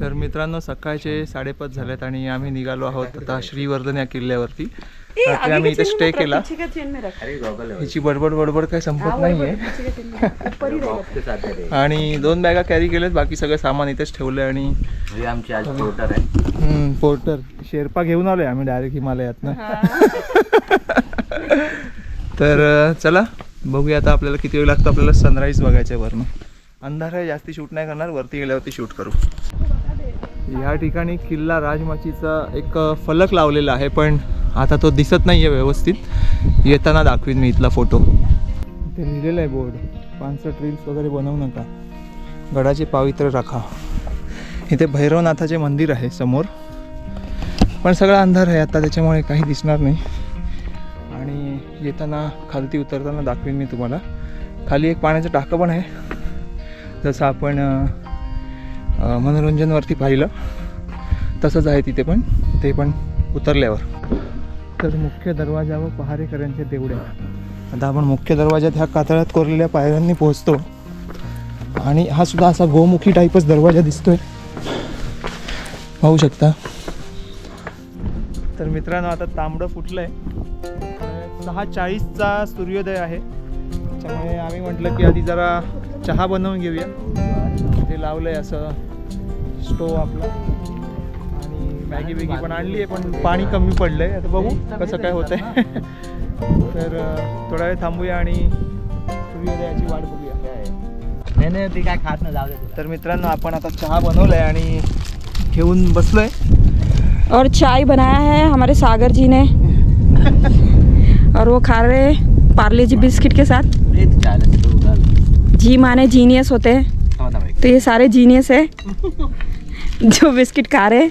तर मित्रांनो सकाळचे 5:30 झालेत आणि आम्ही निघालो आहोत आता श्रीवर्धन या किल्ल्यावरती. रात्री आम्ही इथे स्टे केला. हिची बडबड काही संपत नाहीये. आणि 2 बॅगा कॅरी केल्यात, बाकी सगळं सामान इथेच ठेवलंय. आणि आमची आज पोर्टर आहे. पोर्टर शेर्पा घेऊन आलोय आम्ही डायरेक्ट हिमालयातनं. तर चला बघूया आता आपल्याला किती वेळ लागतो. आपल्याला सनराईज बघायचं आहे वरनं. अंधार आहे, जास्ती शूट नाही करणार, वरती गेल्यावरती शूट करू. या ठिकाणी किल्ला राजमाचीचा एक फलक लावलेला आहे, पण आता तो दिसत नाही आहे व्यवस्थित. येताना दाखवीन मी इथला फोटो. इथे लिहिलेलं आहे बोर्ड, 65 रील्स वगैरे बनवू नका, गडाचे पावित्र्य राखा. इथे भैरवनाथाचे मंदिर आहे समोर, पण सगळा अंधार आहे आता, त्याच्यामुळे काही दिसणार नाही. आणि येताना खालती उतरताना दाखवीन मी तुम्हाला. खाली एक पाण्याचं टाकं पण आहे, जसं आपण मनोरंजनवरती पाहिलं तसंच आहे तिथे पण, ते पण उतरल्यावर. तर मुख्य दरवाजा व पहारेकऱ्यांचे देवळे. आता आपण मुख्य दरवाजात ह्या कातळात कोरलेल्या पायऱ्यांनी पोहोचतो. आणि हा सुद्धा असा गोमुखी टाईपच दरवाजा दिसतोय, पाहू शकता. तर मित्रांनो आता तांबडं फुटलंय. 6:40चा सूर्योदय आहे, त्याच्यामुळे आम्ही म्हटलं की आधी जरा चहा बनवून घेऊया. ते लावलंय असं स्टोव आपला, आणि मॅगी बिगी पण आणली आहे, पण पाणी कमी पडलंय. आता बघू कसं काय होतंय. तर थोडा वेळ थांबूया आणि सूर्योदयाची वाट बघूया. नाही ती काय खात नाही, जाऊ दे. तर मित्रांनो आपण आता चहा बनवलाय आणि घेऊन बसलोय. और चाय बनाया है हमारे सागर जी ने और वो खा रहे पार्ले जी बिस्किट के साथ. जी माने जीनियस होते हैं, तो ये सारे जीनियस है जो बिस्किट खा रहे.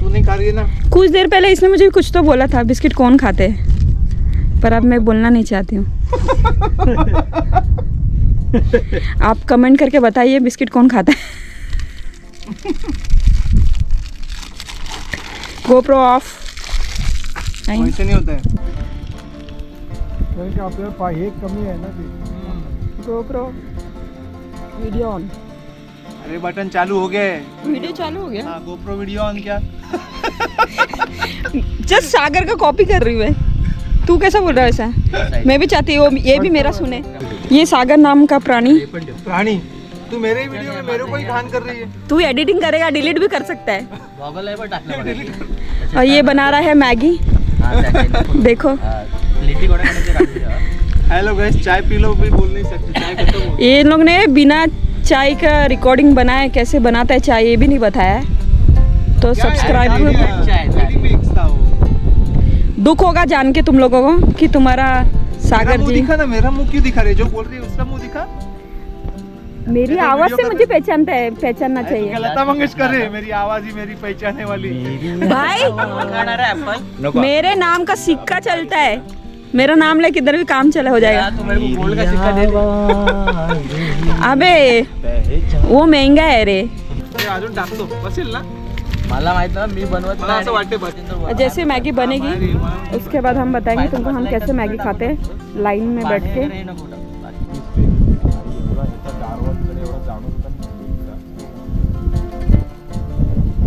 तू नहीं खा रही है ना? कुछ देर पहले इसने मुझे कुछ तो बोला था बिस्किट कौन खाते हैं, पर अब मैं बोलना नहीं चाहती हूँ. आप कमेंट करके बताइए बिस्किट कौन खाता है. GoPro of. वैसे नहीं होता है. आपल्याला हे कमी आहे ना ते. GoPro video on. अरे बटन चालू हो गया है. वीडियो चालू हो गया. हाँ GoPro वीडियो ऑन क्या? जस्ट सागर का कॉपी कर रही हूँ मैं. तू कैसा बोल रहा है ऐसा? मैं भी चाहती हूँ ये भी मेरा सुने. ये सागर नाम का प्राणी. प्राणी तू मेरे वीडियो में मेरे को ही घान कर रही है. तू एडिटिंग करेगा, डिलीट भी कर सकता है. गॉगल आहे पण टाकलं पडेल. और ये बना रहा है मैगी. देखो लिट्टी कोड़ा करने से रख दिया. हेलो गाइस, चाय पी लो भी बोल नहीं सकते, चाय खत्म हो गई. ये लोग ने बिना चाय का रिकॉर्डिंग बनाया, कैसे बनाता है चाय ये भी नहीं बताया है. तो सब्सक्राइब. दुख होगा जान के तुम लोगों को कि तुम्हारा सागर जी. दिखा ना, मेरा मुंह क्यों दिखा रही? जो बोल रही है उसका मुंह दिखा. मेरी आवाज से मुझे पहचानना चाहिए. लता मंगेशकर है, मेरी आवाज ही मेरी पहचानने वाली. भाई मेरे नाम का सिक्का चलता है, मेरा नाम ले किधर भी काम चला हो जाएगा. तू मेरे को गोल्ड का सिक्का दे दे. अबे वो महंगा है रे. अजून टाकतो बसेल ना. मला माहित ना, मी बनवत मला असं वाटते जैसे मैगी बनेगी उसके बाद हम बताएंगे तुमको हम कैसे मैगी खाते हैं लाइन में बैठ के.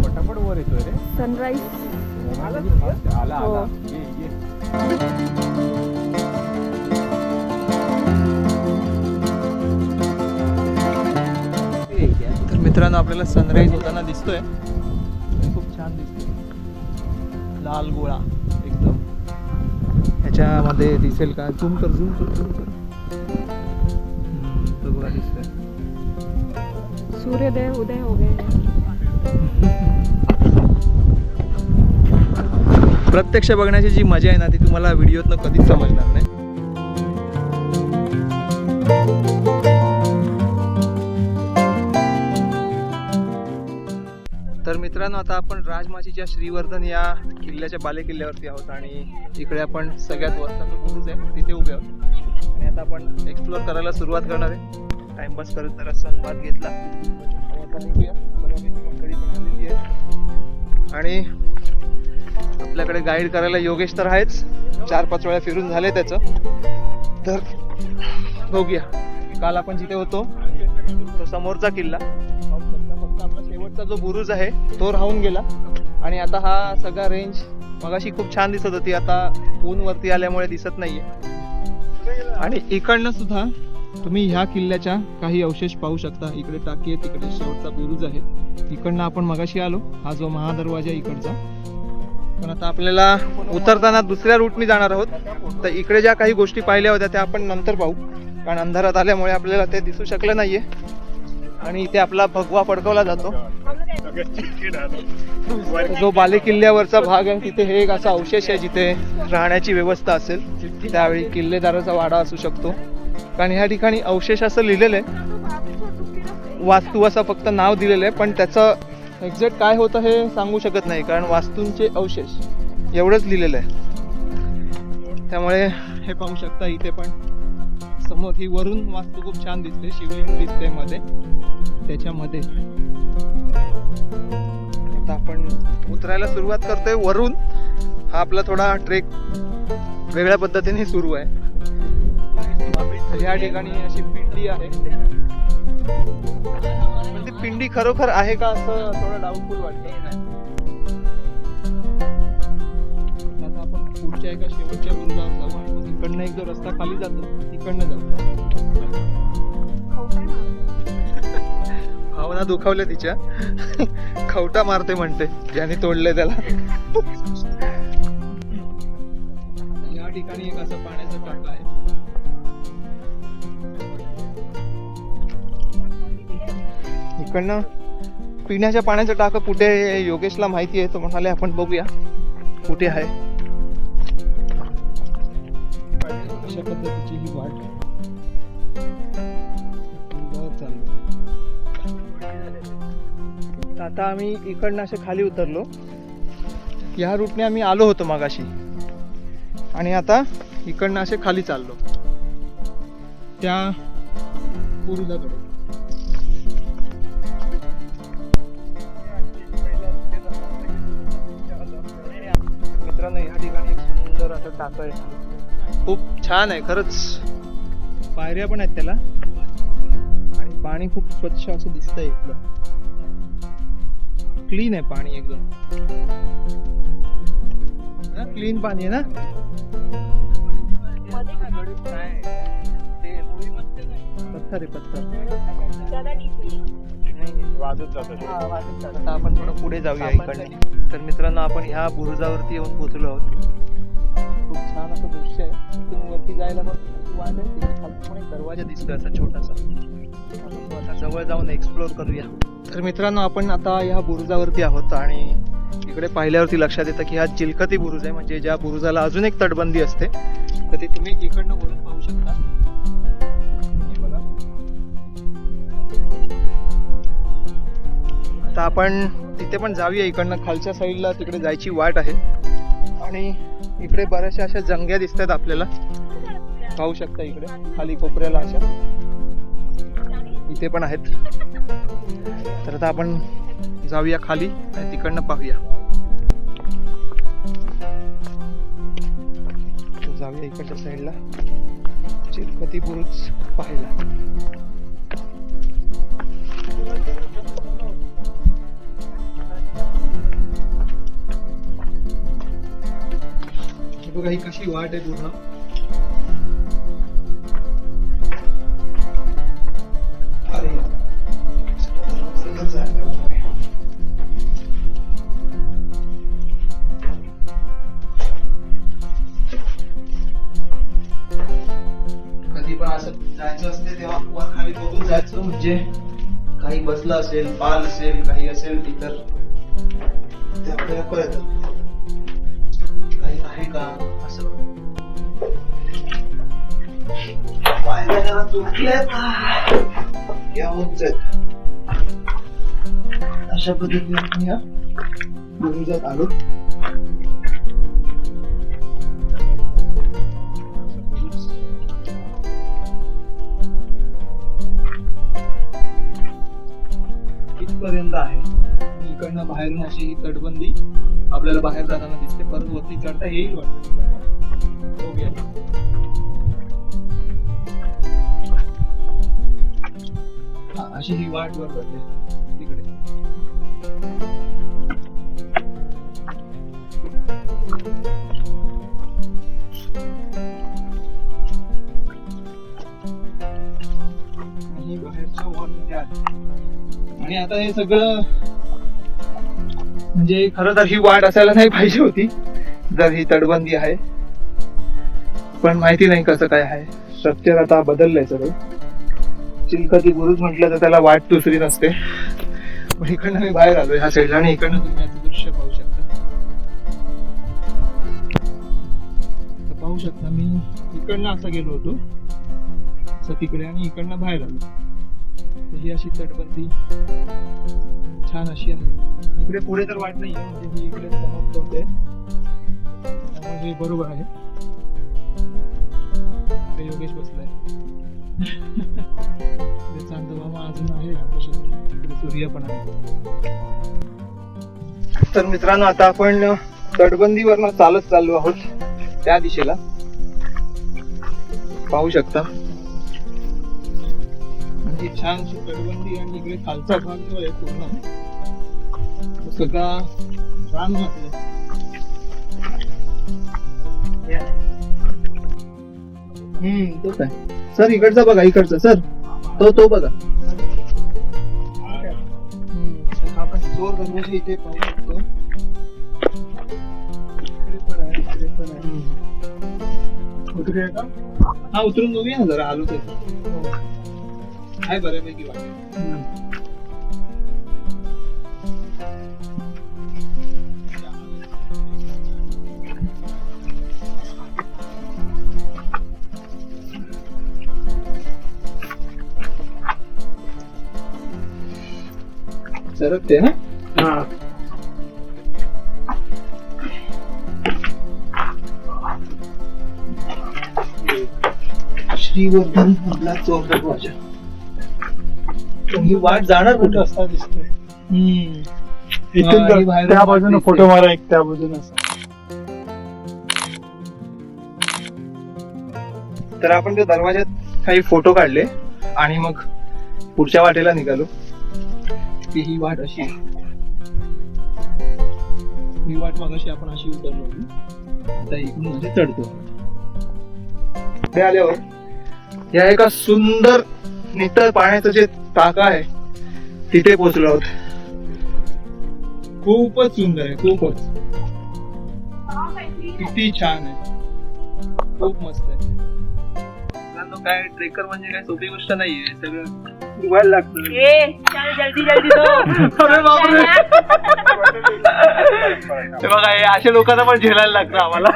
पटापट वर येतोय रे. सनराइज. आला आला. तर मित्रांनो आपल्याला सनराईज होताना दिसतोय, खूप छान दिसतोय. लाल गोळा एकदम. ह्याच्यामध्ये दिसेल का? झूम कर झूम कर झूम कर. तो गोळा दिसतोय. सूर्योदय उदय हो गए. प्रत्यक्ष बघण्याची जी मजा आहे ना, ती तुम्हाला व्हिडिओतनं कधीच समजणार नाही. तर मित्रांनो आता आपण राजमाचीच्या श्रीवर्धन या किल्ल्याच्या बालेकिल्ल्यावरती आहोत आणि इकडे आपण सगळ्यात वरचा बुरुज आहे तिथे उभे आहोत. आणि आता आपण एक्सप्लोअर करायला सुरुवात करणार आहे. टाइमपास करत जरा सनबाथ घेतला. आणि आपल्याकडे गाईड करायला योगेश तर आहेच, 4-5 वेळा फिरून झाले त्याचं. तर बघूया काल आपण जिथे होतो तो समोरचा किल्ला पाहू शकता. फक्त आपला शेवटचा जो बुरुज आहे तो राहून गेला आणि आता हा सगळा रेंज मगाशी खूप छान दिसत होती, आता ऊन वरती आल्यामुळे दिसत नाहीये. आणि इकडनं सुद्धा तुम्ही ह्या किल्ल्याच्या काही अवशेष पाहू शकता. इकडे टाकी आहे, तिकडे शेवटचा बुरुज आहे. इकडनं आपण मगाशी आलो, हा जो महादरवाजा आहे इकडचा. पण आता आपल्याला उतरताना दुसऱ्या रूटने जाणार आहोत, तर इकडे ज्या काही गोष्टी पाहिल्या होत्या त्या आपण नंतर पाहू, कारण अंधारात आल्यामुळे आपल्याला ते दिसू शकलं नाहीये. आणि इथे आपला भगवा फडकवला जातो. जो बाले किल्ल्यावरचा भाग आहे तिथे हे एक असा अवशेष आहे जिथे राहण्याची व्यवस्था असेल, त्यावेळी किल्लेदाराचा वाडा असू शकतो. कारण ह्या ठिकाणी अवशेष असं लिहिलेलं आहे, वास्तू असं फक्त नाव दिलेलं आहे, पण त्याचं एक्झॅक्ट काय होतं हे सांगू शकत नाही, कारण वास्तूंचे अवशेष एवढंच लिहिलेलं आहे. त्यामुळे हे पाहू शकता इथे पण समोर ही वरून वास्तू खूप छान दिसते, शिवलिंग दिसते मध्ये त्याच्यामध्ये. आता आपण उतरायला सुरुवात करतोय वरून. हा आपला थोडा ट्रेक वेगळ्या पद्धतीने सुरू आहे. या ठिकाणी अशी पिंडी आहे, पण ती पिंडी खरोखर आहे का असं थोडं डाऊटफुल वाटतं. आता आपण पुढच्या एका शेवटच्या बुरुजावर जाऊ. इकडनं एक जो रस्ता खाली जातो तिकडनं जाऊ. भावना दुखावल्या तिच्या, खवटा मारते म्हणते ज्याने तोडले त्याला. या ठिकाणी एक असं पाण्याचा टाका आहे. इकडनं पिण्याच्या पाण्याचं टाकं कुठे आहे योगेशला माहिती आहे, तो म्हणाले आपण बघूया कुठे आहे. अशा पद्धतीची ही वाट चालू. आता आम्ही इकडनं असे खाली उतरलो. या रूटने आम्ही आलो होतो मगाशी आणि आता इकडनं असे खाली चाललो त्या बुरुजाकडे. मित्रांनो, या ठिकाणी एक सुंदर असं टाकं आहे, खूप छान आहे खरंच. पायऱ्या पण आहेत त्याला आणि पाणी खूप स्वच्छ असं दिसतंय. इथलं क्लीन आहे पाणी, एकदम क्लीन पाणी आहे ना. पत्थर आहे, पत्थर. आता आपण थोडं पुढे जाऊया इकडे. तर मित्रांनो, आपण ह्या बुरुजावरती येऊन पोहोचलो आहोत. खूप छान असं दृश्य आहे. इथून वरती जायला पण वाट आहे. तिकडे खाली पण एक दरवाजा दिसतोय असा छोटासा. आता जवळ जाऊन एक्सप्लोर करूया. तर मित्रांनो, आपण आता या बुरुजावरती आहोत आणि इकडे पाहिल्यावरती लक्षात येतं की हा चिलखती बुरुज आहे, म्हणजे ज्या बुरुजाला अजून एक तटबंदी असते. तर ती तुम्ही इकडनं वरून पाहू शकता. बघा, आता आपण तिथे पण जाऊया. इकडनं खालच्या साईडला तिकडे जायची वाट आहे आणि इकडे बऱ्याचशा अशा जंग्या दिसतात आपल्याला, पाहू शकता. इकडे खाली कोपऱ्याला अशा इथे पण आहेत. तर आता आपण जाऊया खाली आणि तिकडनं पाहूया. जाऊया इकडच्या साईडला चिलखती बुरुज पाहायला. बघा ही कशी वाट आहे पूर्ण. कधी पण असं जायचं असते तेव्हा वर खाली बघून जायचं, म्हणजे काही बसलं असेल, पाल असेल, काही असेल इतर ते आपल्याला कळत काही आहे का असं. पायऱ्या जरा तुटल्यात, या होत जात. अशा पद्धतीने आपण या बुरुजात आलो. इथपर्यंत आहे. इकडनं बाहेरून अशी ही तटबंदी आपल्याला बाहेर जाताना दिसते. परत वरती चढता येईल वाटतं. बघूया. अशी ही वाट वर जाते तिकडे. आणि बाहेरच्या वॉलमध्ये आले. आणि आता हे सगळं म्हणजे खरं तर ही वाट असायला नाही पाहिजे होती जर ही तटबंदी आहे, पण माहिती नाही कसं काय आहे. स्ट्रक्चर आता बदललंय सगळं. चिलखती बुरुज म्हटलं तर त्याला वाट दुसरी नसते. पण इकडनं मी बाहेर आलोय ह्या साईडला आणि इकडनं तुम्ही याचं दृश्य पाहू शकता. तर पाहू शकता मी इकडनं असं गेलो होतो असं तिकडे आणि इकडनं बाहेर आलो. तर ही अशी तटबंदी छान अशी आहे. इकडे पुढे तर वाट नाही आहे, म्हणजे ही इकडे समाप्त होते, त्यामुळे हे बरोबर आहे. इकडे योगेश बसलाय. चांदमामा अजून आहे आकाशात. इकडे सूर्य पण आहे. तर मित्रांनो आता आपण तटबंदीवरनं चालत चाललो आहोत त्या दिशेला. पाहू शकता म्हणजे छानशी तटबंदी आणि इकडे खालचा भाग जो आहे पूर्ण तो सगळा रान घातलंय. तोच आहे सर. इकडचा बघा, इकडचा सर तो बघा. आपण चोर दरवाजा इथे पाहू शकतो. इकडे पण आहे, इकडे पण आहे. उतरूया का? हा उतरून बघूया ना जरा. आलो तर आहे बऱ्यापैकी वाटत. सरकते ना. श्रीवर्धन मधला चोर दरवाजा. ही वाट जाणार कुठं असता दिसतोय. इथून त्या बाजूने फोटो मारा, एक त्या बाजूने. तर आपण त्या दरवाज्यात काही फोटो काढले आणि मग पुढच्या वाटेला निघालो. की ही वाट अशी, ही वाट मगाशी आपण अशी उतरलो होती, आता इकडून मध्ये चढतो. पुढे आल्यावर या एका सुंदर नितळ पाण्याचं जे टाका आहे तिथे पोहोचलो आहोत. खूपच सुंदर आहे, खूपच. किती छान आहे, खूप मस्त आहे. काय ट्रेकर म्हणजे काय सोपी गोष्ट नाहीये. सगळं उभायला लागतं. जल्दी जल्दी दो. अरे बापरे. ते बघा हे अशा लोकांना पण झेलायला लागतं आम्हाला.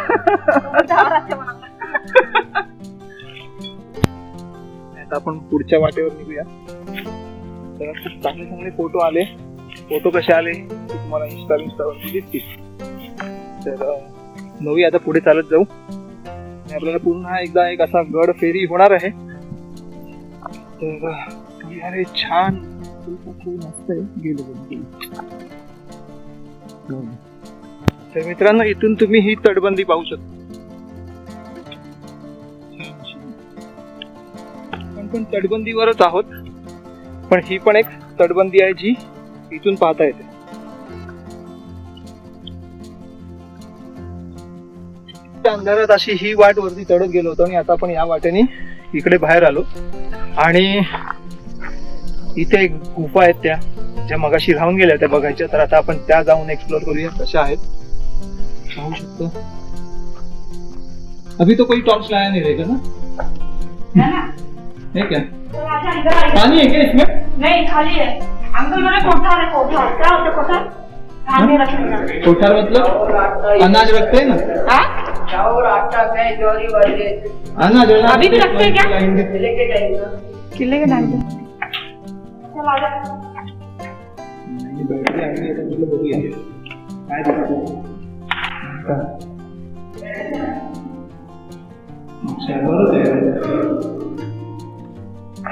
आता आपण पुढच्या वाटेवर निघूया. तर खूप चांगले चांगले फोटो आले. फोटो कसे आले ते तुम्हाला इंस्टावरती दिसतील. तर नवी आता पुढे चालत जाऊ. आपल्याला पुन्हा एकदा एक असा गड फेरी होणार आहे. तर अरे छान, खूप मस्त आहे. गेलो. तर मित्रांनो इथून तुम्ही ही तटबंदी पाहू शकता. पण तटबंदीवरच आहोत, पण ही पण एक तटबंदी आहे जी इथून पाहता येते. अंधारात अशी ही वाट वरती चढत गेलो होतो आणि आता आपण या वाटेने इकडे बाहेर आलो. आणि इथे एक गुफा आहेत त्या ज्या मगाशी राहून गेल्या त्या बघायच्या. तर आता आपण त्या जाऊन एक्सप्लोर करूया कशा आहेत. पाहू शकतो. अभी तो कोई टॉर्च लाया नहीं रहेगा ना? है क्या? पानी है क्या इसमें? नहीं, खाली है अंकल. मैंने कोठार है. कोठार क्या होता है? कोठार खाने रखने. कोठार मतलब अनाज रखते हैं ना. हाँ, चावल आटा कहीं जोरी वाले अनाज अभी भी रखते हैं क्या? किले के टाइम में किले के टाइम पे. चल आजा. बैटरी आली आहे तर बघूया काय दिसतं.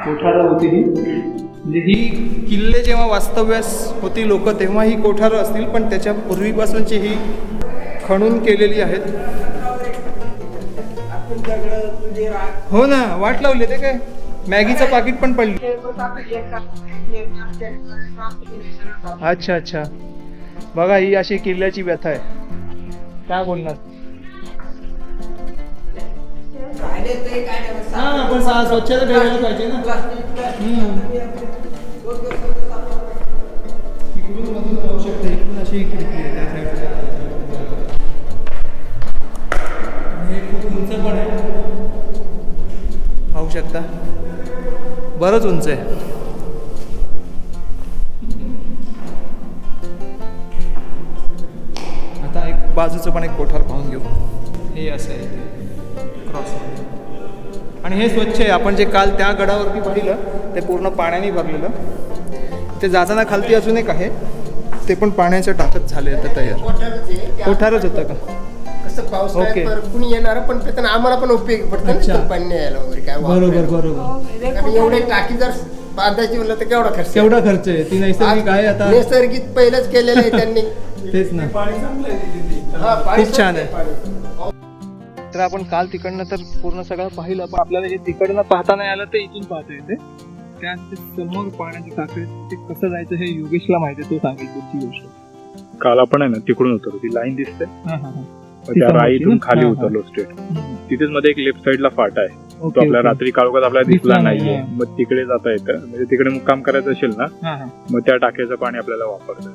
कोठारं होती ही. म्हणजे ही किल्ले जेव्हा वास्तव्यास होती लोक तेव्हा ही कोठारं असतील, पण त्याच्या पूर्वीपासूनची ही खणून केलेली आहेत. हो ना, वाट लावली ते काय मॅगीचं पाकिट पण पडलं. अच्छा अच्छा, बघा ही अशी किल्ल्याची व्यथा आहे. काय बोलणार? हा पण स्वच्छता ठेवायला पाहिजे ना. इकडून मधून जाऊ शकते, इकडून अशी खिडकी आहे त्या साईडला. हे खूप उंच पण आहे, पाहू शकता, बरंच उंच आहे. आता एक बाजूचं पण एक कोठार पाहून घेऊ. हे असं आहे क्रॉस, आणि हे स्वच्छ आहे. आपण जे काल त्या गडावरती पाहिलं ते पूर्ण पाण्याने भरलेलं. ते जाताना खालती अजून एक आहे, ते पण पाण्याच्या टाकत झाले आता तयार. कोठारच होतं का? कसं ओके. पावसाळ्यात कुणी येणार पण त्यातून आम्हाला पण उपयोगी पडतं अच्छा. ना पाणी यायला वगैरे काय बरोबर. आणि एवढे टाकी जर बांधायची म्हणलं तर केवढा खर्च केवढा खर्च आहे? ती नैसर्गिक आहे आता. नैसर्गिक पहिलंच केलेलं आहे त्यांनी. तेच ना, हा, पाणी खूप छान आहे. पाणी. तर आपण काल तिकडनं तर पूर्ण सगळं पाहिलं, पण आपल्याला हे तिकडनं पाहता नाही आलं ते इथून पाहता येते. त्या समोर पाण्याची टाकळी, ते कसं जायचं हे योगेशला माहिती आहे, तो सांगेल पुढची गोष्ट. काल आपण आहे ना तिकडून उतरलो, ती लाईन दिसते ती त्या समोरची राईतून ना? खाली हा, हा. उतरलो स्ट्रेट. तिथेच मध्ये एक लेफ्ट साइडला फाटा आहे, तो ओके, आपल्या ओके. रात्री काळोखात आपल्याला दिसला दिसला नाही, नाहीये. हा. मग तिकडे जाता येतं, म्हणजे तिकडे मुक्काम करायचं असेल ना, हा, हा. मग त्या टाक्याचं पाणी आपल्याला वापरतं.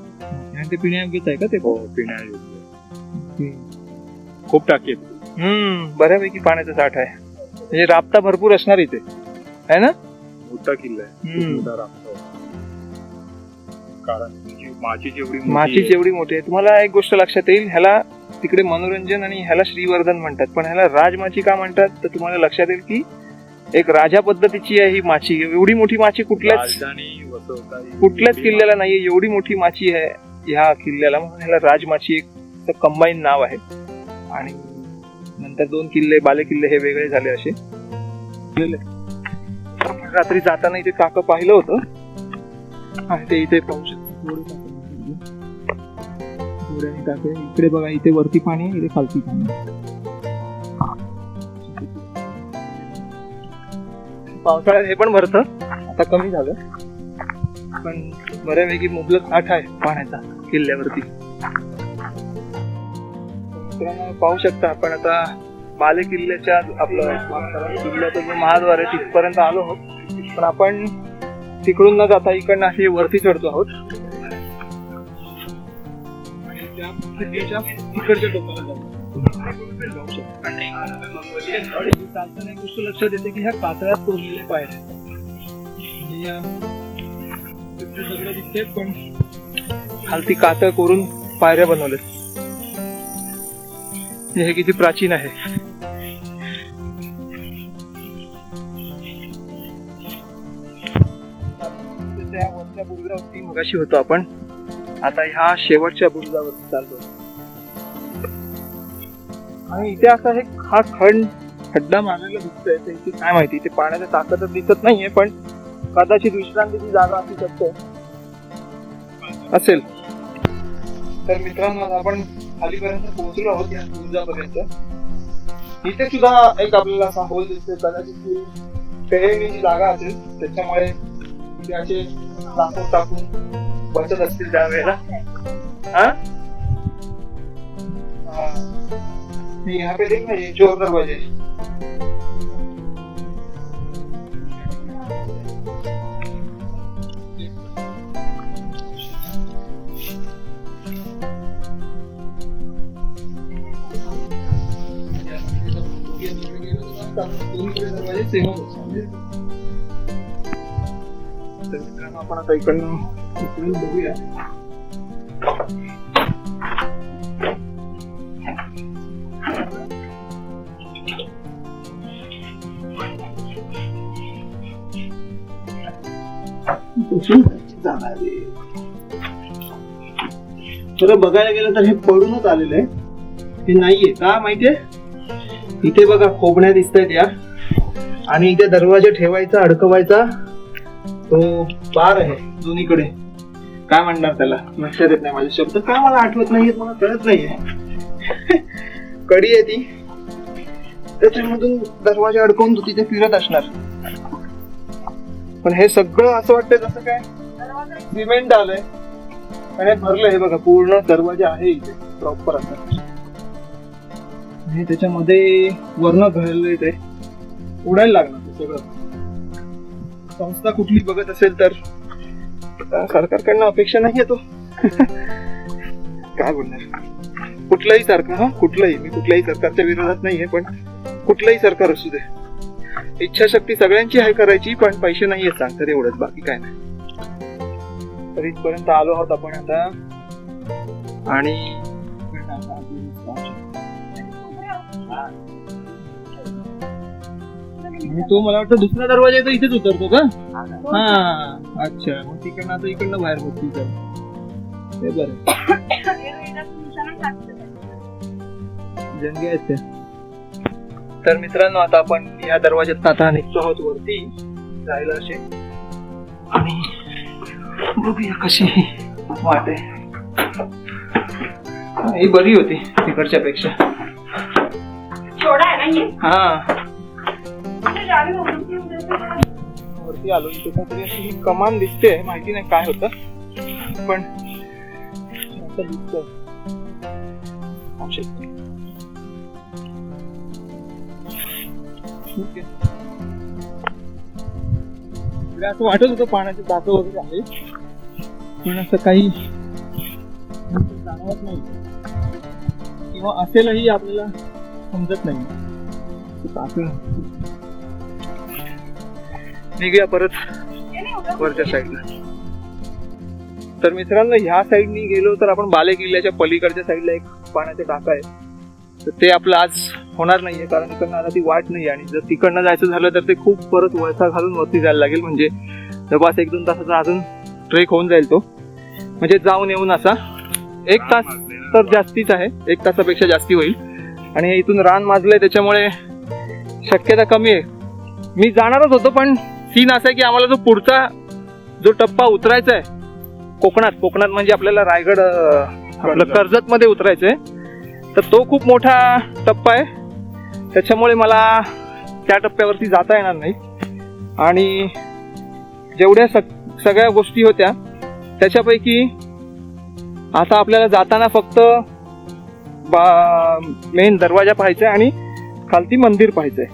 आणि ते पिण्यायोग्यच आहे का ते? हो, पिण्यायोग्य. खूप टाकी आहेत. बऱ्यापैकी पाण्याचा साठ आहे, म्हणजे राबता भरपूर असणार इथे आहे ना. मोठा किल्ला आहे, खूप मोठा रास्ता होता. कारण माची जेवढी मोठी माची आहे, जेवढी मोठी आहे. तुम्हाला एक गोष्ट लक्षात येईल, ह्याला तिकडे मनोरंजन आणि ह्याला श्रीवर्धन म्हणतात, पण ह्याला राजमाची का म्हणतात तर तुम्हाला लक्षात येईल की एक राजा पद्धतीची आहे ही माची. एवढी मोठी माची राजधानी वसवता येईल. कुठल्याच किल्ल्याला नाहीये, एवढी मोठी माची आहे ह्या किल्ल्याला, म्हणून ह्याला राजमाची एक कंबाईन नाव आहे. आणि नंतर 2 किल्ले बाले किल्ले हे वेगळे झाले असे. आपण रात्री जाताना इथे टाकं पाहिलं होतं, आणि ते इथे पाहू शकतो. इकडे बघा, इथे वरती पाणी आहे, इथे खालती पाणी आहे. पावसाळ्यात हे पण भरतं, आता कमी झालं, पण बऱ्यापैकी मुबलक साठ आहे पाण्याचा किल्ल्यावरती. मित्रांनो पाहू शकता आपण आता बाले किल्ल्याच्या आपलं किल्ल्याचा जो महाद्वार आहे तिथपर्यंत आलो आहोत, पण आपण तिकडून न जाता इकडनं असे वरती चढतो आहोत. आणि त्या किल्ल्याच्या तिकडच्या टोकाला जातो. चालताना एक गोष्ट लक्षात येते की ह्या कातळात कोरलेले पायऱ्या सगळं दिसते, पण खालती कातळ कोरून पायऱ्या बनवल्यात. हे किती प्राचीन आहे. त्या वरच्या बुरुजावरती मगाशी होतो आपण, आता ह्या शेवटच्या बुरुजावरती चालतो. आणि इथे असा हा खड्डा मारलेला दिसतोय, इथे काय माहिती, इथे पाण्याचा ताकद दिसत नाहीये, पण कदाचित विश्रांतीची जागा असू शकते असेल. तर मित्रांनो आपण खालीपर्यंत पोहोचलो आहोत, या बुरुजापर्यंत. इथे सुद्धा एक आपल्याला असा होल दिसतोय, कदाचित पेरणीची जागा असेल, त्याच्यामुळे इथे असे लाकूड टाकून बसत असतील त्यावेळेला. यहाँ पे देखना ये चोर दरवाजे, दरवाजे सेम आपण आता इकडून बघूया. खरं बघायला गेलं तर हे पडूनच आलेलं आहे, हे नाहीये का माहितीये. इथे बघा खोबण्या दिसतायत या, आणि इथे दरवाजा ठेवायचा अडकवायचा तो बार आहे दोन्हीकडे. काय म्हणणार त्याला, लक्षात येत नाही माझे शब्द, काय मला आठवत नाहीये, मला कळत नाहीये. कडी आहे ती, त्याच्यामधून दरवाजा अडकवून तो तिथे फिरत असणार. पण हे सगळं असं वाटतंय जसं काय सिमेंट आलंय आणि हे भरलं. हे बघा पूर्ण दरवाजा आहे इथे प्रॉपर असा आणि त्याच्यामध्ये वर्ण घाललंय ते उडायला लागणार ते सगळं. संस्था कुठली बघत असेल तर सरकारकडनं अपेक्षा नाही येतो. काय बोलणार, कुठलंही सरकार, हा कुठलंही, मी कुठल्याही सरकारच्या विरोधात नाहीये, पण कुठलंही सरकार असू दे, इच्छाशक्ती सगळ्यांची आहे करायची, पण पैसे नाही येत सांगतात एवढंच, बाकी काय नाही. तर इथपर्यंत आलो आहोत आपण आता आणि तो मला वाटतं दुसरा दरवाजा येतो इथेच उतरतो का? हा अच्छा, मग तिकडनं आता इकडनं बाहेर बघतो तर हे बरं जंगे आहेत ते. तर मित्रांनो आता आपण या दरवाज्यात आता निघतो आहोत वरती जायला असे आणि बघूया कशी वाटे. ही बरी होती तिकडच्या पेक्षा. हा वरती आलो इथे काहीतरी अशी कमान दिसते, माहिती नाही काय होतं पण असं दिसतंय. असं वाटत होतं पाण्याचे दात वगैरे आहे, पण असं काही जाणवत नाही किंवा असेलही आपल्याला समजत नाही. निघूया परत वरच्या साईडला. तर मित्रांनो ह्या साईडनी गेलो तर आपण बाले किल्ल्याच्या पलीकडच्या साईडला एक पाण्याचा टाका आहे, तर ते आपलं आज होणार नाहीये कारण इकडनं आता ती वाट नाही. आणि जर तिकडनं जायचं झालं तर ते खूप परत वळसा घालून वरती जायला लागेल, म्हणजे जवळपास 1-2 तासाचा अजून ट्रेक होऊन जाईल तो. म्हणजे जाऊन येऊन असा 1 तास तर जास्तीच आहे, 1 तासापेक्षा जास्ती होईल. आणि इथून रान माजलंय त्याच्यामुळे शक्यता कमी आहे. मी जाणारच होतो पण सीन असा आहे की आम्हाला जो पुढचा जो टप्पा उतरायचा आहे कोकणात म्हणजे आपल्याला रायगड आपलं कर्जत मध्ये उतरायचं आहे, तर तो खूप मोठा टप्पा आहे, त्याच्यामुळे मला त्या टप्प्यावरती जाता येणार नाही. आणि जेवढ्या सगळ्या गोष्टी होत्या त्याच्यापैकी आता आपल्याला जाताना फक्त मेन दरवाजा पाहायचा आहे आणि खालती मंदिर पाहायचंय,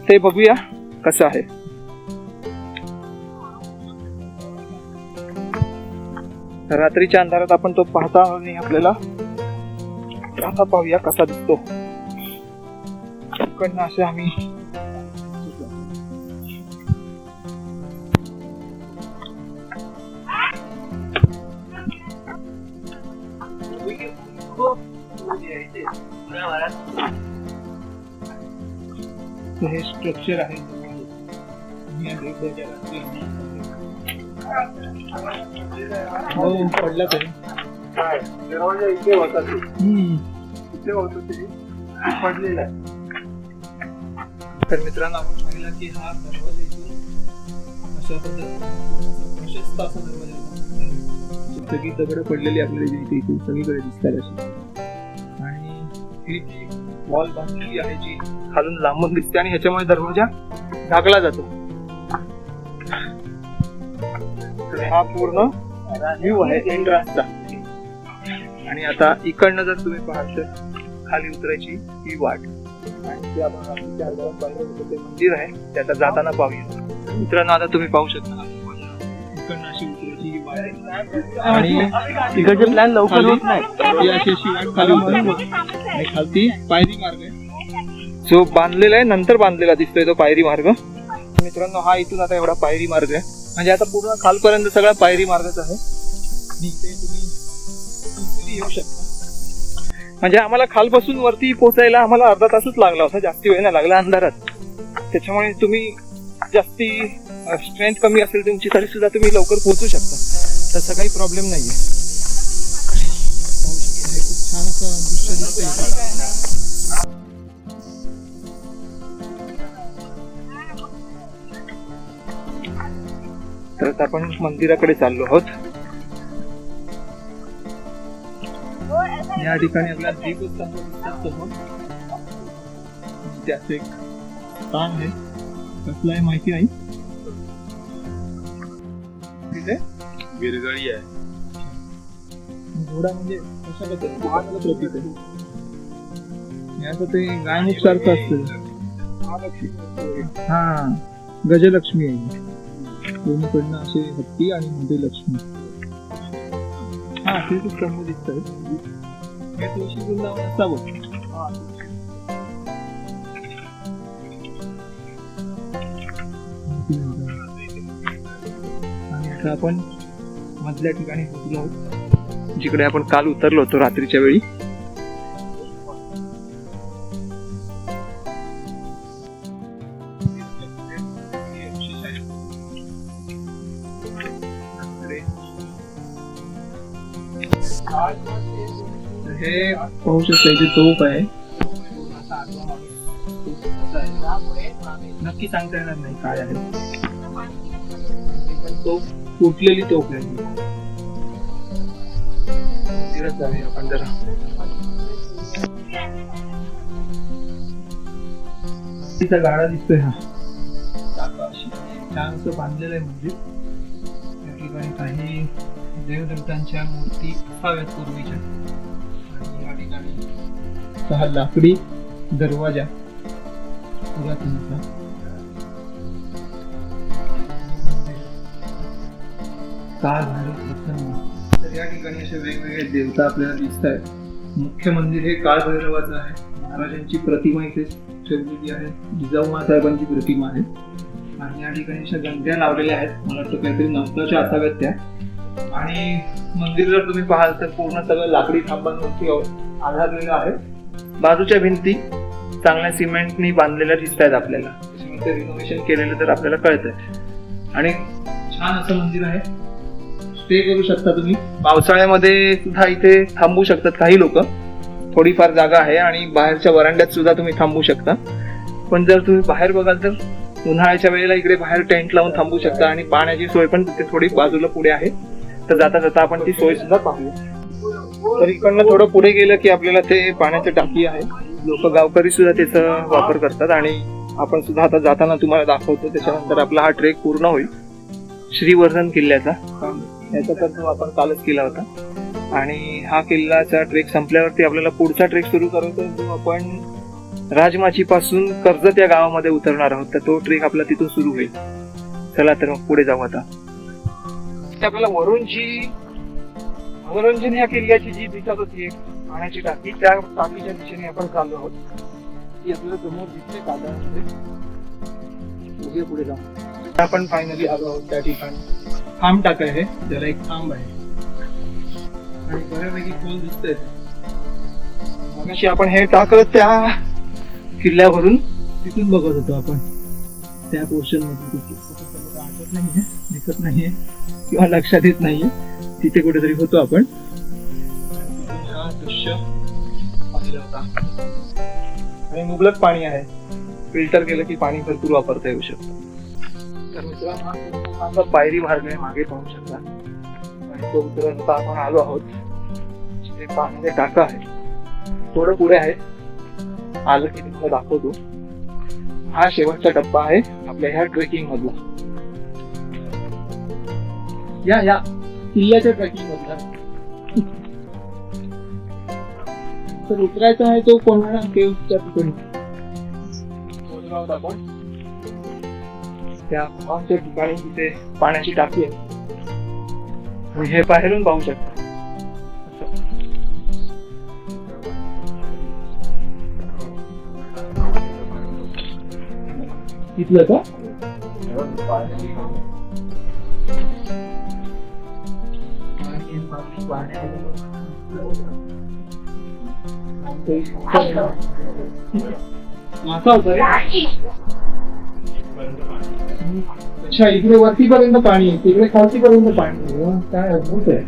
ते बघूया कसं आहे. रात्रीच्या अंधारात आपण तो पाहता नाही, आपल्याला आता पाहूया कसा दिसतो. इकडनं असे आम्ही हे स्ट्रक्चर आहे. हो पडला तरी दरवाजा इथे होता, इथे होत ते पडलेला आहे. तर मित्रांनो आपण पाहिला की हा दरवाजा इथून अशा पद्धतीने प्रशस्त असा दरवाजा होता. सगळी दगड पडलेली आपल्याला इथे इथे सगळीकडे दिसतात अशी. आणि ही जी वॉल बांधलेली आहे जी खालून लांबून दिसते आणि ह्याच्यामुळे दरवाजा झाकला जातो. हा पूर्ण व्ह्यू आहे एंट्रन्सचा. आणि आता इकडनं जर तुम्ही पाहाल तर खाली उतरायची ही वाट आणि ते आपण ते मंदिर आहे ते आता जाताना पाहूया. मित्रांनो आता तुम्ही पाहू शकता इकडनं अशी उतरायची ही वाट आणि इकडचे प्लॅन लवकर होत नाही. अशी वाट खाली उतरली आणि खालती पायरी मार्ग आहे जो बांधलेला आहे, नंतर बांधलेला दिसतोय तो पायरी मार्ग. मित्रांनो हा इथून आता एवढा पायरी मार्ग आहे, म्हणजे आता पूर्ण खालपर्यंत सगळा पायरी मार्गच आहे. इथे तुम्ही येऊ शकता. म्हणजे आम्हाला खालपासून वरती पोहोचायला आम्हाला अर्धा तासच लागला होता, जास्ती वेळ नाही लागला अंधारात. त्याच्यामुळे तुम्ही जास्ती स्ट्रेंथ कमी असेल तुमची तरी सुद्धा तुम्ही लवकर पोहोचू शकता, तसा काही प्रॉब्लेम नाहीये. खूप छान असं दृश्य दिसतंय. तर आपण मंदिराकडे चाललो आहोत. या ठिकाणी आपल्याला दीपस्तंभ दिसतात समोर. त्याचं एक स्थान आहे, कसलं आहे माहिती नाही, इथे विरगळी आहे. घोडा म्हणजे कशाबद्दल महाराजाला प्रतीक आहे. हे असं ते गायमुख सारखं असतं. हा गजलक्ष्मी आहे. दोन्हीकडनं असे हत्ती आणि मध्ये लक्ष्मी. हा ते स्तंभ दिसत आहे. हे तुळशी वृंदावन असावं. आणि आता आपण मधल्या ठिकाणी पोहोचलो आहोत, जिकडे आपण काल उतरलो होतो रात्रीच्या वेळी. हे पाहू शकता इथे तोफ आहे. नक्की सांगता येणार नाही काय आहे, पण तो फुटलेली तोफ आहे. तिकडे जाऊया आपण जरा. तिचा गाडा दिसतोय हा छान असं बांधलेलं आहे. म्हणजे या ठिकाणी काही देवदेवतांच्या मूर्ती असाव्यात पूर्वीच्या. आणि या ठिकाणी हा लाकडी दरवाजा पुरातनचा. तर या ठिकाणी असे वेगवेगळे देवता आपल्याला दिसत आहेत. मुख्य मंदिर हे काळभैरवाचं आहे. महाराजांची प्रतिमा इथे ठेवलेली आहे. जिजाऊ साहेबांची प्रतिमा आहे. आणि या ठिकाणी अशा घंट्या लावलेल्या आहेत. मला वाटतं काहीतरी नवसाच्या असाव्यात त्या. आणि मंदिर जर तुम्ही पाहाल तर पूर्ण सगळं लाकडी खांबांवरती आधारलेलं आहे. बाजूच्या भिंती चांगल्या सिमेंटनी बांधलेल्या दिसत आहेत आपल्याला. त्याच्यामध्ये रिनोव्हेशन केलेलं तर आपल्याला कळतंय. आणि छान असं मंदिर आहे. स्टे करू शकता तुम्ही. पावसाळ्यामध्ये सुद्धा इथे थांबू शकतात काही लोक. थोडीफार जागा आहे आणि बाहेरच्या वरांड्यात सुद्धा तुम्ही थांबू शकता. पण जर तुम्ही बाहेर बघाल तर उन्हाळ्याच्या वेळेला इकडे बाहेर टेंट लावून थांबू शकता. आणि पाण्याची सोय पण तिथे थोडी बाजूला पुढे आहे. तर जाता जाता आपण ती सोय सुद्धा पाहूया. तर इकडनं थोडं पुढे गेलं की आपल्याला ते पाण्याची टाकी आहे. लोक गावकरी सुद्धा त्याचा वापर करतात. आणि आपण सुद्धा आता जाताना तुम्हाला दाखवतो. त्याच्यानंतर आपला हा ट्रेक पूर्ण होईल श्रीवर्धन किल्ल्याचा. याचा तर तो आपण कालच केला होता. आणि हा किल्ल्याचा ट्रेक संपल्यावरती आपल्याला पुढचा ट्रेक सुरू करायचा, जो आपण राजमाची पासून कर्जत या गावामध्ये उतरणार आहोत. तर तो ट्रेक आपला तिथून सुरू होईल. चला तर मग पुढे जाऊ आता. आपल्याला वरून ह्या किल्ल्याची जी दिसत होती पाण्याची टाकी, त्या टाकीच्या दिशेने आपण चाललो आहोत. ती आपल्याला समोर दिसते कागदामध्ये. पुढे जाऊ. आपण फायनली आलो आहोत त्या ठिकाणी. खांब टाका आहे, ज्याला एक खांब आहे आणि बऱ्यापैकी खोल दिसतंय. मगाशी आपण हे टाकत त्या किल्ल्यावरून तिथून बघत होतो आपण त्या पोर्शन मध्ये. आठवत नाहीये, दिसत नाहीये किंवा लक्षात येत नाहीये. तिथे कुठेतरी होतो आपण. हा दृश्य पाहिलं होता. आणि मुबलक पाणी आहे. फिल्टर केलं की पाणी भरपूर वापरता येऊ शकतं. तर मित्रांनो, पायरी मार्ग आहे, मागे पाहू शकता. आणि तो उतरत आता आपण आलो आहोत. जिथे पाण्याचे टाका आहे थोडं पुढे आहे. आलं की तुम्हाला दाखवतो. हा शेवटचा टप्पा आहे आपल्या ह्या ट्रेकिंग मधला. या किल्ल्याच्या ट्रेकिंग मधला. तर उतरायचा आहे तो कोंढाणा केव्हच्या ठिकाणी. आपण त्या पावसाच्या ठिकाणी तिथे पाण्याची टाकी आहे. हे बाहेरून पाहू शकता. इथलं का मासा होता रे. अच्छा, इकडे वरतीपर्यंत पाणी आहे, तिकडे खालतीपर्यंत पाणी आहे. काय अद्भुत आहे.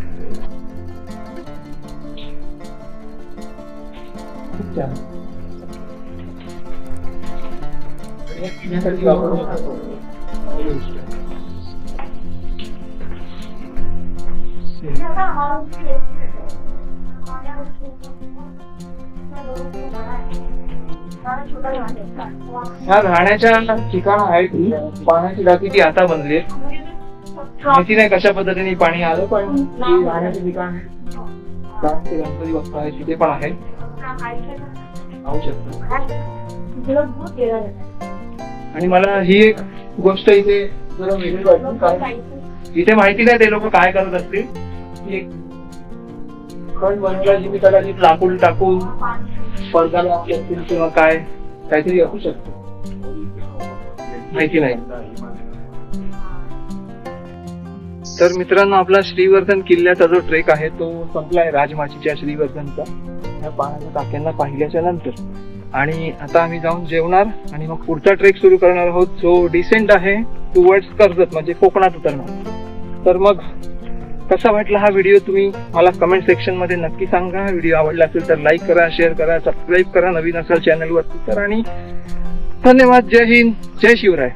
खूप छान. पिण्यासाठी वापरलं जातं. ह्या राहण्याच्या ठिकाण आहेत. पाण्याची टाकी ती आता बनली आहे. माहिती नाही कशा पद्धतीने पाणी आलं, पण ती राहण्याचे ठिकाण कारण ते गणपती बाप्पा आहे तिथे पण आहे, पाहू शकता. आणि मला ही एक गोष्ट इथे जरा वेगळी वाटली, कारण इथे माहिती नाही ते लोक काय करत असतील. ही एक खण बनवला जी मी कदाचित लाकूड टाकून पडदा लावले असतील किंवा काय काहीतरी असू शकतं, माहिती नाही. तर मित्रांनो, आपला श्रीवर्धन किल्ल्याचा जो ट्रेक आहे तो संपलाय, राजमाचीच्या श्रीवर्धनचा. या पाण्याच्या टाक्यांना पाहिल्याच्या नंतर आणि आता आम्ही जाऊन जेवणार आणि मग पुढचा ट्रेक सुरू करणार आहोत, जो डिसेंट आहे टुवर्ड्स कर्जत, म्हणजे कोकणात उतरणार. तर मग कसा वाटला हा व्हिडिओ तुम्ही मला कमेंट सेक्शन मध्ये नक्की सांगा. व्हिडिओ आवडला असेल तर लाईक करा, शेअर करा, सबस्क्राईब करा नवीन असाल चॅनलवरती तर. आणि धन्यवाद. जय हिंद, जय शिवराय.